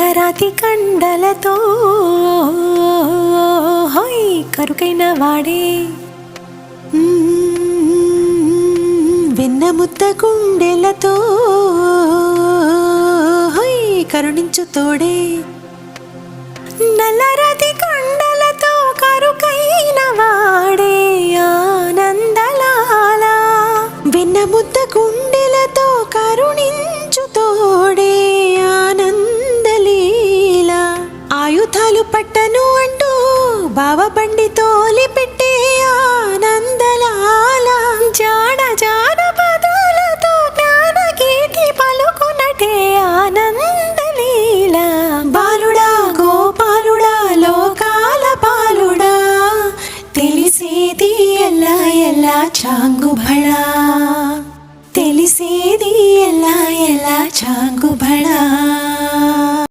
నల్లరాతి కండలతో హోయ్ కరుకైన వాడే, వెన్నముద్ద గుండెలతో హోయ్ కరుణించు తోడే. నల్లరాతి కొండలతో కరుకైన వాడే ఆనందలాల, వెన్నముద్ద గుండెలతో కరుణించు తోడే ఆనందలీల. ఆయుధాలు పట్టను అంటూ బావ బండి తోలి